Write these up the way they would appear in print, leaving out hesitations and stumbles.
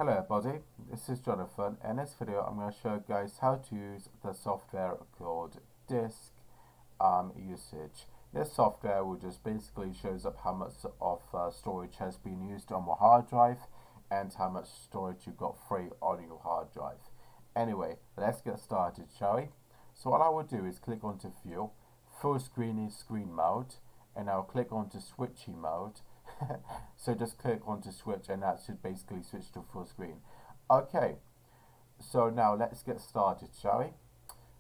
Hello everybody, this is Jonathan. In this video I'm going to show you guys how to use the software called DiskUsage. This software will just basically shows up how much of storage has been used on your hard drive and how much storage you got free on your hard drive. Anyway, let's get started, shall we? So what I will do is click onto View, Full Screen is Screen Mode, and I'll click onto Switchy Mode. So just click onto switch and that should basically switch to full screen. Okay, so now let's get started, shall we?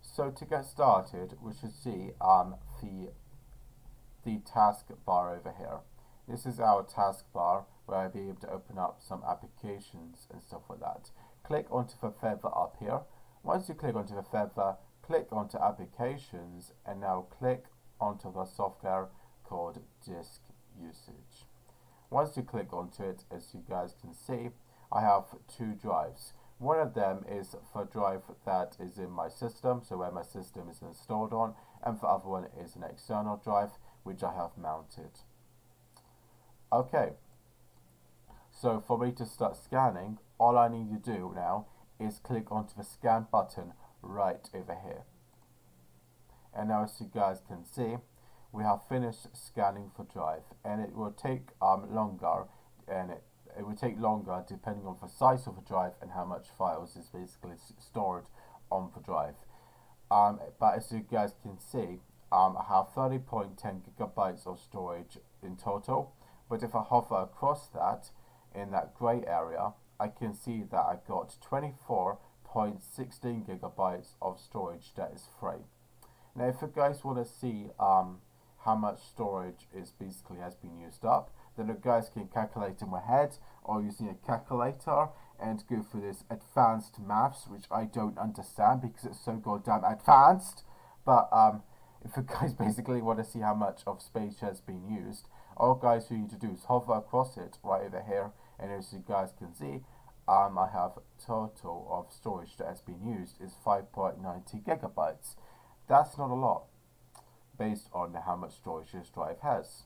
So to get started, we should see the task bar over here. This is our task bar where I'll be able to open up some applications and stuff like that. Click onto the feather up here. Once you click onto the feather, click onto applications and now click onto the software called DiskUsage. Once you click onto it, as you guys can see, I have two drives. One of them is the drive that is in my system, so where my system is installed on, and the other one is an external drive, which I have mounted. Okay, so for me to start scanning, all I need to do now is click onto the scan button right over here. And now as you guys can see, we have finished scanning for drive, and it will take longer, and it will take longer depending on the size of the drive and how much files is basically stored on the drive. But as you guys can see, I have 30.10 gigabytes of storage in total. But if I hover across that in that grey area, I can see that I got 24.16 gigabytes of storage that is free. Now, if you guys want to see how much storage is basically has been used up, then you guys can calculate in your head or using a calculator and go through this advanced maths, which I don't understand because it's so goddamn advanced. But if you guys basically want to see how much of space has been used, all guys you need to do is hover across it right over here, and as you guys can see, I have total of storage that has been used is 5.90 gigabytes. That's not a lot, based on how much storage this drive has.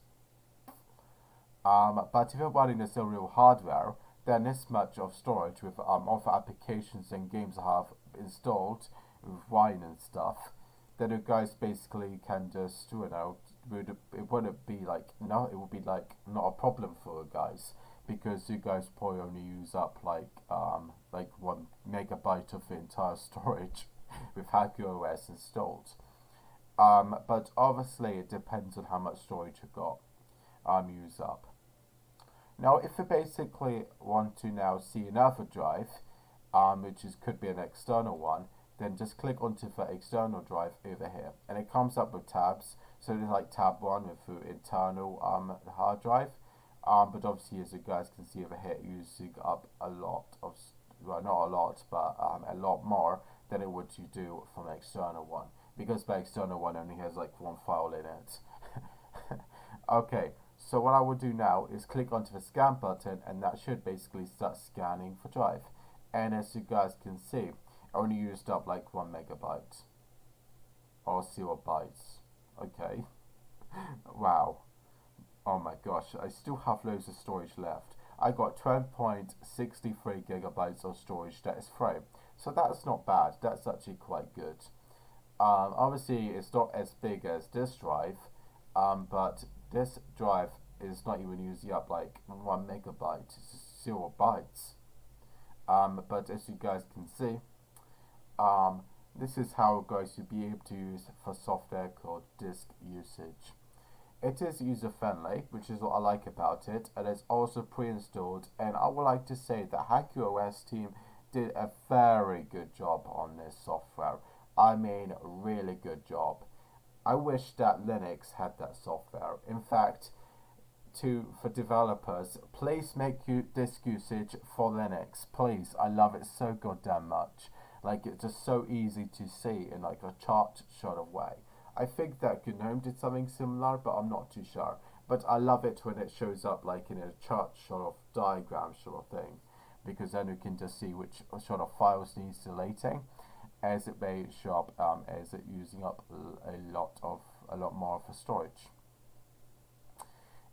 But if you're running this in real hardware, then this much of storage with other applications and games I have installed with Wine and stuff, then you guys basically can just, you know, it wouldn't be like, no, it would be like not a problem for you guys, because you guys probably only use up like 1 megabyte of the entire storage with Haiku OS installed. But obviously it depends on how much storage you got use up. Now if you basically want to now see another drive, which could be an external one, then just click onto the external drive over here, and it comes up with tabs. So there's like tab 1 with the internal hard drive, but obviously as you guys can see over here, using up a lot of, well, not a lot, but a lot more than it would you do from an external one, because the external one only has like 1 file in it. Okay, so what I will do now is click onto the scan button, and that should basically start scanning for drive. And as you guys can see, I only used up like 1 megabyte or 0 bytes. Okay. Wow. Oh my gosh, I still have loads of storage left. I got 12.63 gigabytes of storage that is free. So that's not bad. That's actually quite good. Obviously, it's not as big as this drive, but this drive is not even using up like 1 megabyte. It's 0 bytes. But as you guys can see, this is how guys you'll be able to use for software called DiskUsage. It is user-friendly, which is what I like about it, and it's also pre-installed, and I would like to say the Haiku OS team did a very good job on this software. I mean, really good job. I wish that Linux had that software. In fact, for developers, please make DiskUsage for Linux, please. I love it so goddamn much. Like, it's just so easy to see in like a chart sort of way. I think that GNOME did something similar, but I'm not too sure. But I love it when it shows up like in a chart sort of diagram sort of thing, because then you can just see which sort of files needs deleting, as it may show up as it using up a lot more of the storage.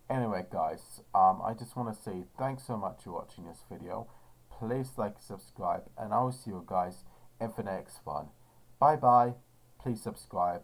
Anyway guys, I just want to say thanks so much for watching this video. please like, subscribe, and I will see you guys in the next one. Bye bye. Please subscribe.